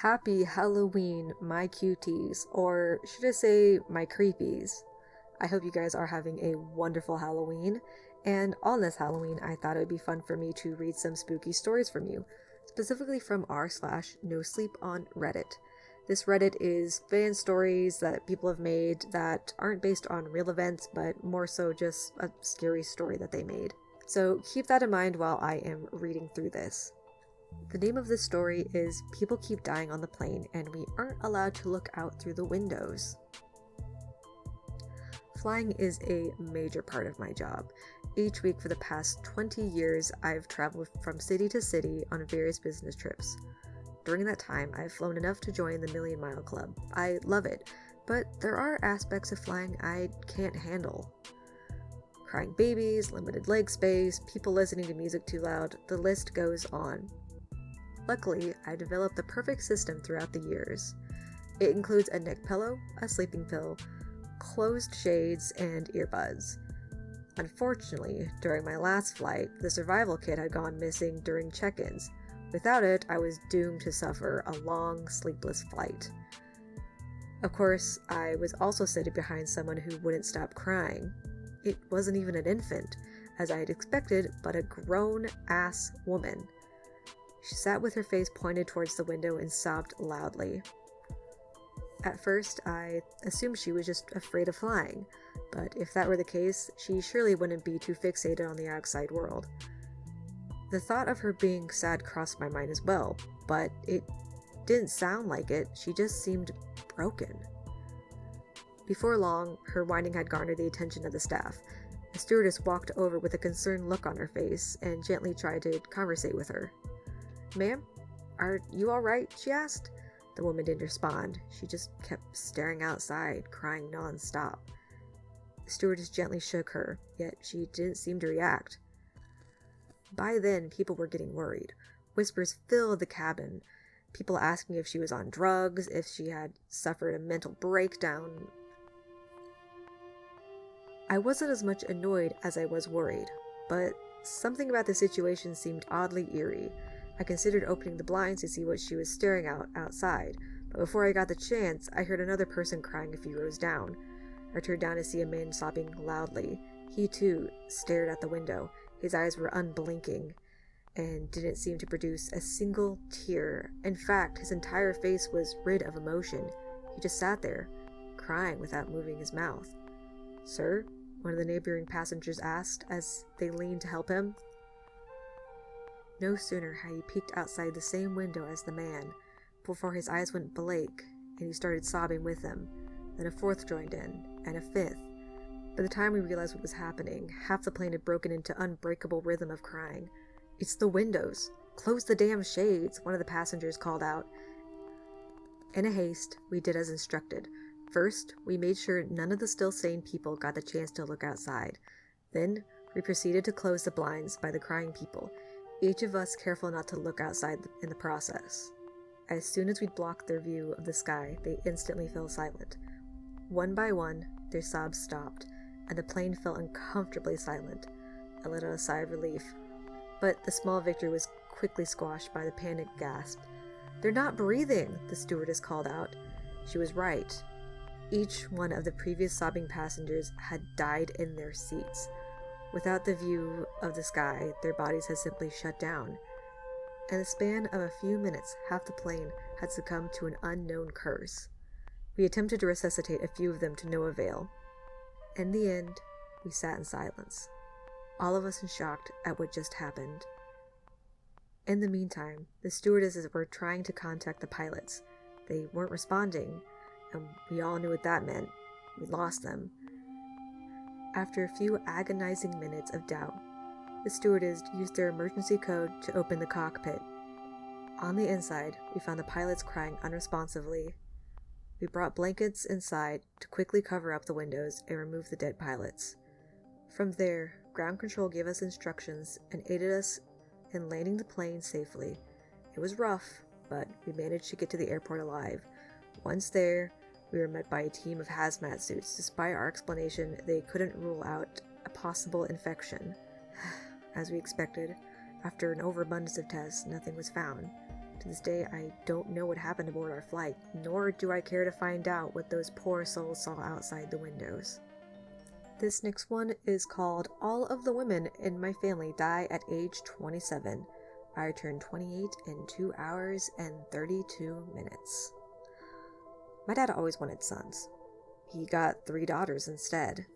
Happy Halloween, my cuties, or should I say, my creepies. I hope you guys are having a wonderful Halloween, and on this Halloween, I thought it would be fun for me to read some spooky stories from you, specifically from r/nosleep on Reddit. This Reddit is fan stories that people have made that aren't based on real events, but more so just a scary story that they made. So keep that in mind while I am reading through this. The name of this story is People Keep Dying on the Plane and We Aren't Allowed to Look Out Through the Windows. Flying is a major part of my job. Each week for the past 20 years, I've traveled from city to city on various business trips. During that time, I've flown enough to join the Million Mile Club. I love it, but there are aspects of flying I can't handle. Crying babies, limited leg space, people listening to music too loud, the list goes on. Luckily, I developed the perfect system throughout the years. It includes a neck pillow, a sleeping pill, closed shades, and earbuds. Unfortunately, during my last flight, the survival kit had gone missing during check-ins. Without it, I was doomed to suffer a long, sleepless flight. Of course, I was also sitting behind someone who wouldn't stop crying. It wasn't even an infant, as I had expected, but a grown-ass woman. She sat with her face pointed towards the window and sobbed loudly. At first, I assumed she was just afraid of flying, but if that were the case, she surely wouldn't be too fixated on the outside world. The thought of her being sad crossed my mind as well, but it didn't sound like it. She just seemed broken. Before long, her whining had garnered the attention of the staff. The stewardess walked over with a concerned look on her face and gently tried to conversate with her. "Ma'am, are you all right?" she asked. The woman didn't respond. She just kept staring outside, crying non-stop. The stewardess gently shook her, yet she didn't seem to react. By then, people were getting worried. Whispers filled the cabin. People asking if she was on drugs, if she had suffered a mental breakdown. I wasn't as much annoyed as I was worried, but something about the situation seemed oddly eerie. I considered opening the blinds to see what she was staring out outside, but before I got the chance, I heard another person crying a few rows down. I turned down to see a man sobbing loudly. He, too, stared at the window. His eyes were unblinking and didn't seem to produce a single tear. In fact, his entire face was rid of emotion. He just sat there, crying without moving his mouth. "Sir?" one of the neighboring passengers asked as they leaned to help him. No sooner had he peeked outside the same window as the man, before his eyes went blank and he started sobbing with them. Then a fourth joined in, and a fifth. By the time we realized what was happening, half the plane had broken into unbreakable rhythm of crying. "It's the windows! Close the damn shades!" one of the passengers called out. In a haste, we did as instructed. First, we made sure none of the still sane people got the chance to look outside. Then, we proceeded to close the blinds by the crying people, each of us careful not to look outside in the process. As soon as we'd blocked their view of the sky, they instantly fell silent. One by one, their sobs stopped, and the plane fell uncomfortably silent. I let out a sigh of relief, but the small victory was quickly squashed by the panicked gasp. "They're not breathing," the stewardess called out. She was right. Each one of the previous sobbing passengers had died in their seats. Without the view of the sky, their bodies had simply shut down. In the span of a few minutes, half the plane had succumbed to an unknown curse. We attempted to resuscitate a few of them to no avail. In the end, we sat in silence, all of us in shock at what just happened. In the meantime, the stewardesses were trying to contact the pilots. They weren't responding, and we all knew what that meant. We lost them. After a few agonizing minutes of doubt, the stewardess used their emergency code to open the cockpit. On the inside, we found the pilots crying unresponsively. We brought blankets inside to quickly cover up the windows and remove the dead pilots. From there, ground control gave us instructions and aided us in landing the plane safely. It was rough, but we managed to get to the airport alive. Once there, we were met by a team of hazmat suits. Despite our explanation, they couldn't rule out a possible infection. As we expected, after an overabundance of tests, nothing was found. To this day, I don't know what happened aboard our flight, nor do I care to find out what those poor souls saw outside the windows. This next one is called All of the Women in My Family Die at Age 27. I turned 28 in 2 hours and 32 minutes. My dad always wanted sons. He got 3 daughters instead.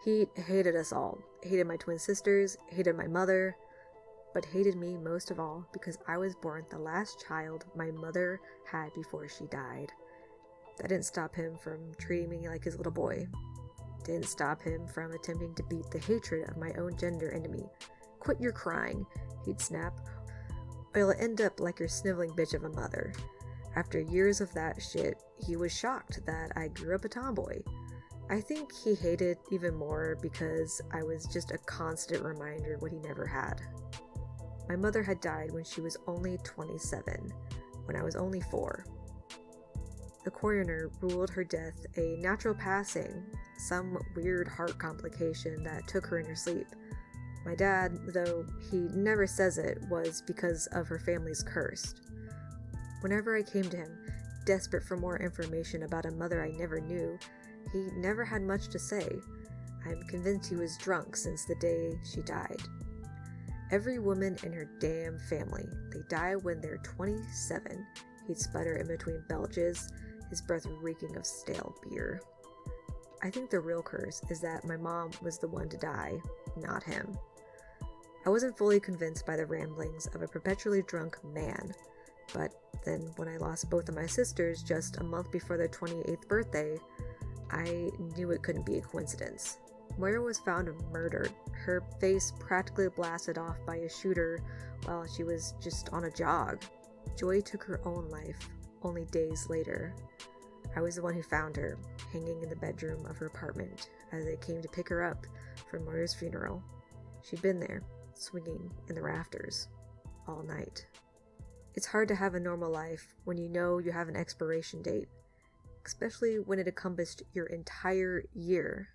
He hated us all. Hated my twin sisters, hated my mother, but hated me most of all because I was born the last child my mother had before she died. That didn't stop him from treating me like his little boy. Didn't stop him from attempting to beat the hatred of my own gender into me. "Quit your crying," he'd snap, "or you'll end up like your sniveling bitch of a mother." After years of that shit, he was shocked that I grew up a tomboy. I think he hated even more because I was just a constant reminder of what he never had. My mother had died when she was only 27, when I was only 4. The coroner ruled her death a natural passing, some weird heart complication that took her in her sleep. My dad, though he never says it, was because of her family's curse. Whenever I came to him, desperate for more information about a mother I never knew, he never had much to say. I'm convinced he was drunk since the day she died. Every woman in her damn family, they die when they're 27, he'd sputter in between belches, his breath reeking of stale beer. I think the real curse is that my mom was the one to die, not him. I wasn't fully convinced by the ramblings of a perpetually drunk man, but then when I lost both of my sisters just a month before their 28th birthday, I knew it couldn't be a coincidence. Moira was found murdered, her face practically blasted off by a shooter while she was just on a jog. Joy took her own life only days later. I was the one who found her, hanging in the bedroom of her apartment as they came to pick her up for Moira's funeral. She'd been there, swinging in the rafters, all night. It's hard to have a normal life when you know you have an expiration date, especially when it encompassed your entire year.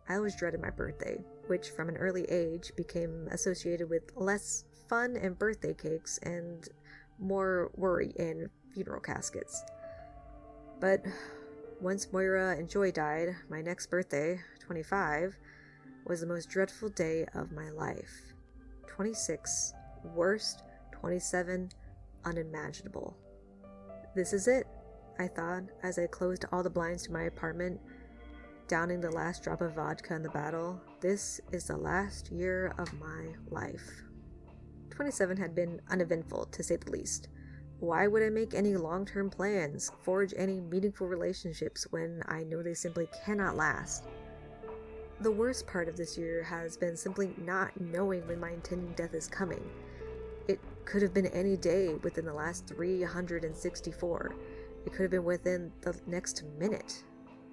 I always dreaded my birthday, which from an early age became associated with less fun and birthday cakes and more worry in funeral caskets. But once Moira and Joy died, my next birthday, 25, was the most dreadful day of my life. 26, worst, 27, unimaginable. This is it, I thought, as I closed all the blinds to my apartment, downing the last drop of vodka in the bottle. This is the last year of my life. 27 had been uneventful, to say the least. Why would I make any long-term plans, forge any meaningful relationships when I know they simply cannot last? The worst part of this year has been simply not knowing when my intended death is coming. It could have been any day within the last 364. It could have been within the next minute.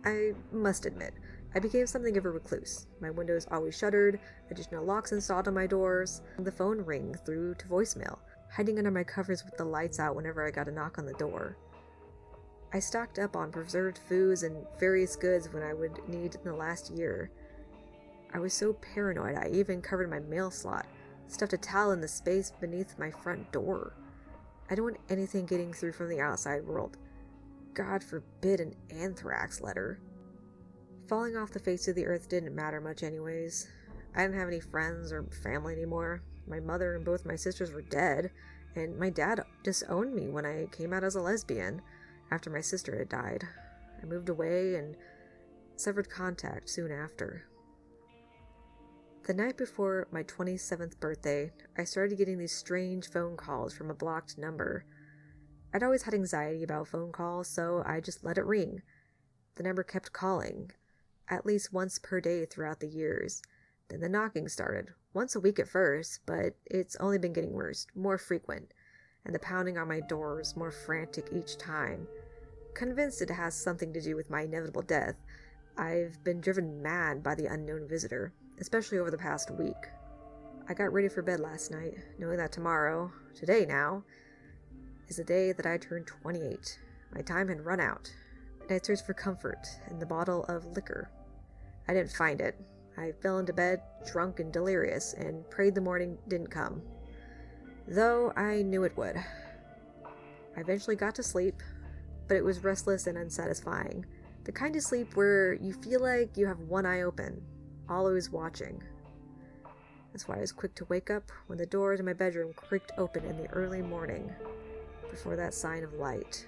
I must admit, I became something of a recluse. My windows always shuttered, additional locks installed on my doors, the phone ring through to voicemail, hiding under my covers with the lights out whenever I got a knock on the door. I stocked up on preserved foods and various goods when I would need in the last year. I was so paranoid I even covered my mail slot, stuffed a towel in the space beneath my front door. I don't want anything getting through from the outside world. God forbid an anthrax letter. Falling off the face of the earth didn't matter much anyways. I didn't have any friends or family anymore. My mother and both my sisters were dead, and my dad disowned me when I came out as a lesbian after my sister had died. I moved away and severed contact soon after. The night before my 27th birthday, I started getting these strange phone calls from a blocked number. I'd always had anxiety about phone calls, so I just let it ring. The number kept calling, at least once per day throughout the years. Then the knocking started, once a week at first, but it's only been getting worse, more frequent, and the pounding on my doors more frantic each time. Convinced it has something to do with my inevitable death, I've been driven mad by the unknown visitor, especially over the past week. I got ready for bed last night, knowing that tomorrow, today now, is the day that I turned 28. My time had run out, and I searched for comfort in the bottle of liquor. I didn't find it. I fell into bed, drunk and delirious, and prayed the morning didn't come. though I knew it would. I eventually got to sleep, but it was restless and unsatisfying. The kind of sleep where you feel like you have one eye open, always watching. That's why I was quick to wake up when the door to my bedroom creaked open in the early morning, before that sign of light.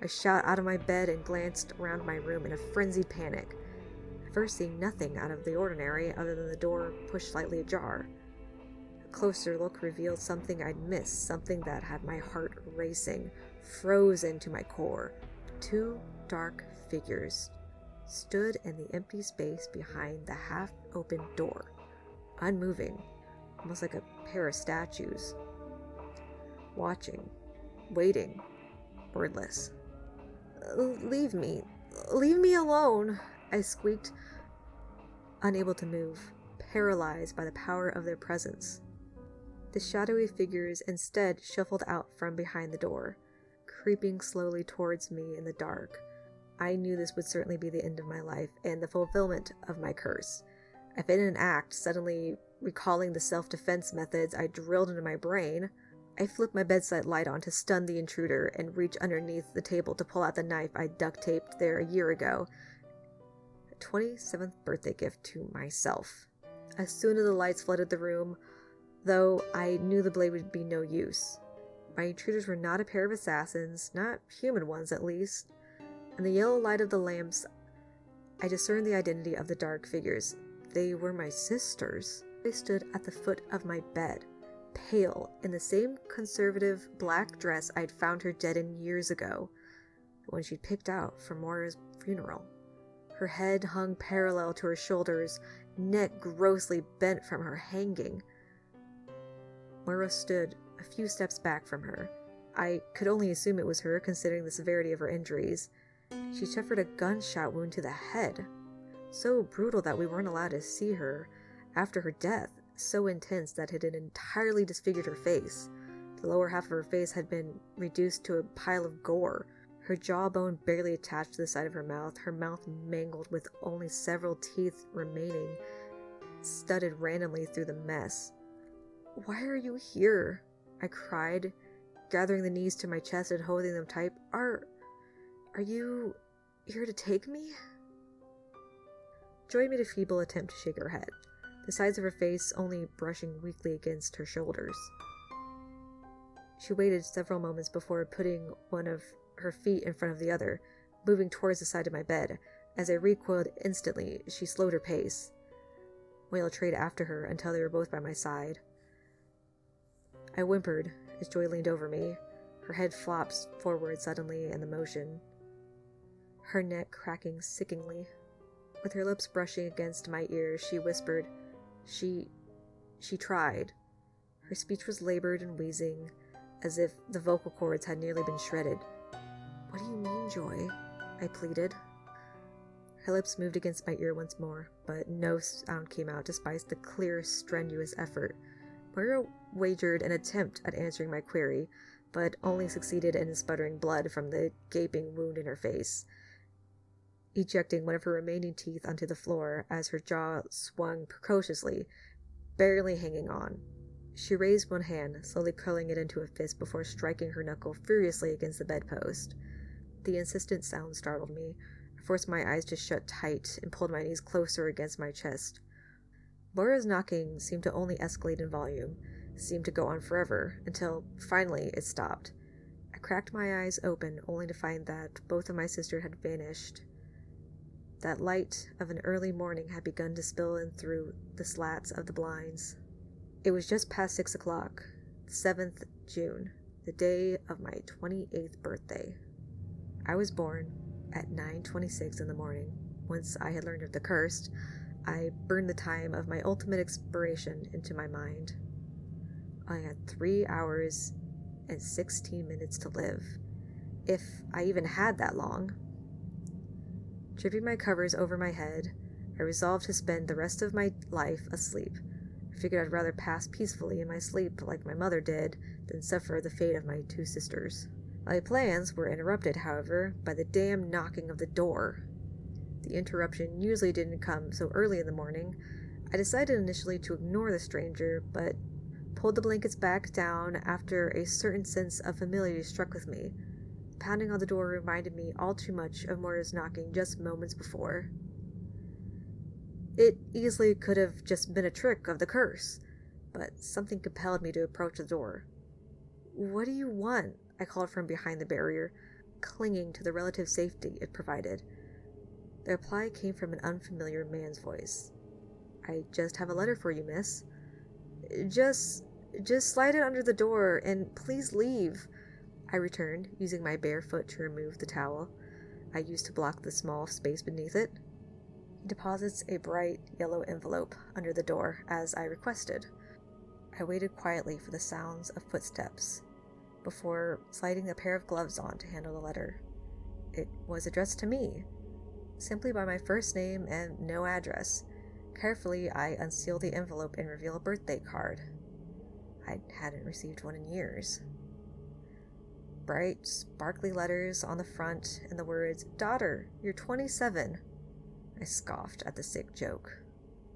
I shot out of my bed and glanced around my room in a frenzied panic, at first seeing nothing out of the ordinary other than the door pushed slightly ajar. A closer look revealed something I'd missed, something that had my heart racing, frozen to my core. Two dark figures stood in the empty space behind the half-open door, unmoving, almost like a pair of statues. Watching, waiting, wordless. Leave me alone," I squeaked, unable to move, paralyzed by the power of their presence. The shadowy figures instead shuffled out from behind the door, creeping slowly towards me in the dark. I knew this would certainly be the end of my life and the fulfillment of my curse. If in an act, suddenly recalling the self-defense methods I drilled into my brain, I flipped my bedside light on to stun the intruder and reach underneath the table to pull out the knife I duct-taped there a year ago. A 27th birthday gift to myself. As soon as the lights flooded the room, though I knew the blade would be no use. My intruders were not a pair of assassins, not human ones at least. In the yellow light of the lamps, I discerned the identity of the dark figures. They were my sisters. They stood at the foot of my bed, pale, in the same conservative black dress I'd found her dead in years ago, the one she'd picked out for Moira's funeral. Her head hung parallel to her shoulders, neck grossly bent from her hanging. Moira stood a few steps back from her. I could only assume it was her, considering the severity of her injuries. She suffered a gunshot wound to the head, so brutal that we weren't allowed to see her after her death, so intense that it had entirely disfigured her face. The lower half of her face had been reduced to a pile of gore, her jawbone barely attached to the side of her mouth mangled with only several teeth remaining, studded randomly through the mess. "Why are you here?" I cried, gathering the knees to my chest and holding them tight. Are you here to take me?" Joy made a feeble attempt to shake her head, the sides of her face only brushing weakly against her shoulders. She waited several moments before putting one of her feet in front of the other, moving towards the side of my bed. As I recoiled instantly, she slowed her pace. Whale trailed after her until they were both by my side. I whimpered as Joy leaned over me. Her head flopped forward suddenly in the motion, her neck cracking sickeningly. With her lips brushing against my ear, she whispered, She tried. Her speech was labored and wheezing, as if the vocal cords had nearly been shredded. "What do you mean, Joy?" I pleaded. Her lips moved against my ear once more, but no sound came out despite the clear, strenuous effort. Moira wagered an attempt at answering my query, but only succeeded in sputtering blood from the gaping wound in her face, ejecting one of her remaining teeth onto the floor as her jaw swung precociously, barely hanging on. She raised one hand, slowly curling it into a fist before striking her knuckle furiously against the bedpost. The insistent sound startled me. I forced my eyes to shut tight and pulled my knees closer against my chest. Moira's knocking seemed to only escalate in volume, seemed to go on forever, until finally it stopped. I cracked my eyes open only to find that both of my sisters had vanished. That light of an early morning had begun to spill in through the slats of the blinds. It was just past 6 o'clock, 7th June, the day of my 28th birthday. I was born at 9:26 in the morning. Once I had learned of the curse, I burned the time of my ultimate expiration into my mind. I had 3 hours and 16 minutes to live, if I even had that long. Tripping my covers over my head, I resolved to spend the rest of my life asleep. I figured I'd rather pass peacefully in my sleep like my mother did than suffer the fate of my two sisters. My plans were interrupted, however, by the damn knocking of the door. The interruption usually didn't come so early in the morning. I decided initially to ignore the stranger, but pulled the blankets back down after a certain sense of familiarity struck with me. Pounding on the door reminded me all too much of Moira's knocking just moments before. It easily could have just been a trick of the curse, but something compelled me to approach the door. "What do you want?" I called from behind the barrier, clinging to the relative safety it provided. The reply came from an unfamiliar man's voice. "I just have a letter for you, miss." Just slide it under the door, and please leave," I returned, using my bare foot to remove the towel I used to block the small space beneath it. He deposits a bright yellow envelope under the door, as I requested. I waited quietly for the sounds of footsteps, before sliding a pair of gloves on to handle the letter. It was addressed to me, simply by my first name and no address. Carefully, I unsealed the envelope and revealed a birthday card. I hadn't received one in years. Bright, sparkly letters on the front and the words, "Daughter, you're 27. I scoffed at the sick joke.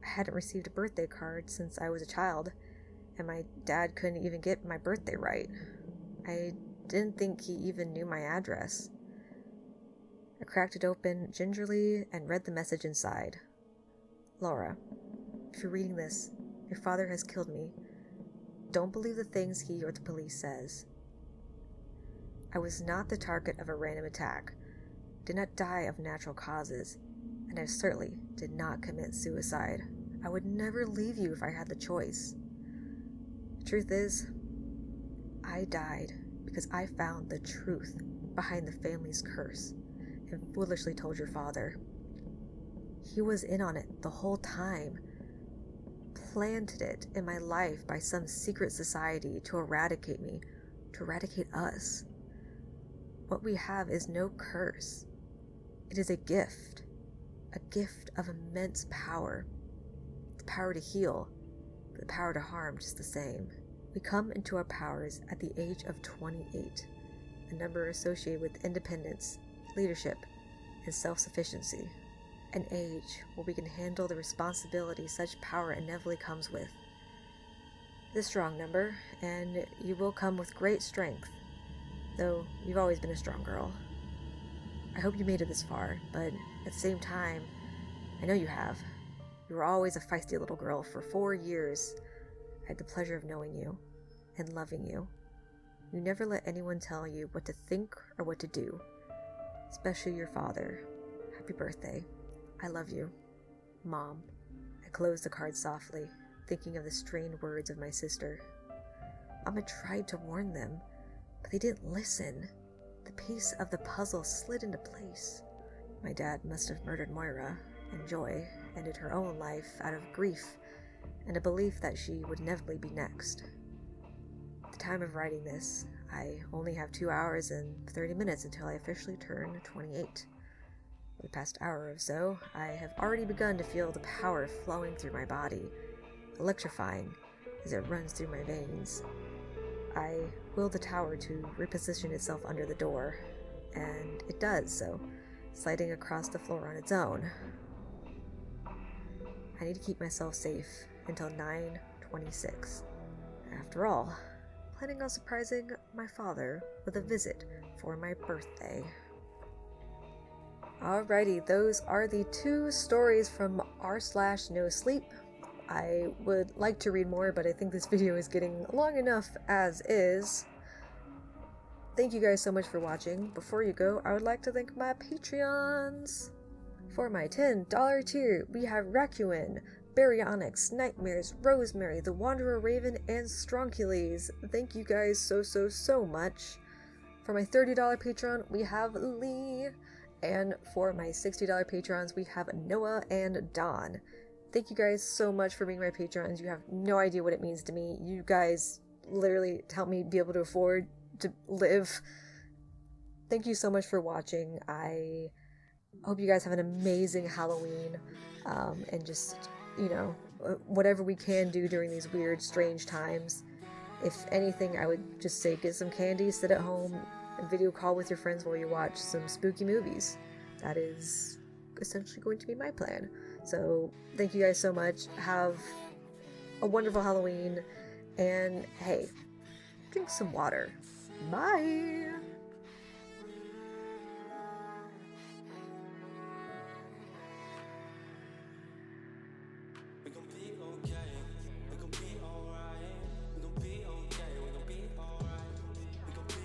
I hadn't received a birthday card since I was a child, and my dad couldn't even get my birthday right. I didn't think he even knew my address. I cracked it open gingerly and read the message inside. "Laura, if you're reading this, your father has killed me. Don't believe the things he or the police says. I was not the target of a random attack, did not die of natural causes, and I certainly did not commit suicide. I would never leave you if I had the choice. The truth is, I died because I found the truth behind the family's curse and foolishly told your father. He was in on it the whole time, planted it in my life by some secret society to eradicate me, to eradicate us. What we have is no curse. It is a gift of immense power. The power to heal, but the power to harm just the same. We come into our powers at the age of 28, a number associated with independence, leadership, and self-sufficiency. An age where we can handle the responsibility such power inevitably comes with. It's a strong number, and you will come with great strength, though you've always been a strong girl. I hope you made it this far, but at the same time, I know you have. You were always a feisty little girl. For 4 years, I had the pleasure of knowing you and loving you. You never let anyone tell you what to think or what to do, especially your father. Happy birthday. I love you, Mom. I closed the card softly, thinking of the strained words of my sister. Mama tried to warn them, but they didn't listen. The piece of the puzzle slid into place. My dad must have murdered Moira, and Joy ended her own life out of grief and a belief that she would inevitably be next. At the time of writing this, I only have 2 hours and 30 minutes until I officially turn 28. For the past hour or so, I have already begun to feel the power flowing through my body, electrifying as it runs through my veins. I will the tower to reposition itself under the door, and it does so, sliding across the floor on its own. I need to keep myself safe until 9:26. After all, planning on surprising my father with a visit for my birthday. Alrighty, those are the 2 stories from r/nosleep. I would like to read more, but I think this video is getting long enough as is. Thank you guys so much for watching. Before you go, I would like to thank my Patreons. For my $10 tier, we have Racuin, Baryonyx, Nightmares, Rosemary, The Wanderer Raven, and Stroncules. Thank you guys so much. For my $30 Patreon, we have Lee. And for my $60 Patrons, we have Noah and Dawn. Thank you guys so much for being my Patrons. You have no idea what it means to me. You guys literally help me be able to afford to live. Thank you so much for watching. I hope you guys have an amazing Halloween. And just, whatever we can do during these weird, strange times. If anything, I would just say get some candy, sit at home, and video call with your friends while you watch some spooky movies. That is essentially going to be my plan. So thank you guys so much. Have a wonderful Halloween, And hey, drink some water. Bye! We gon' be okay.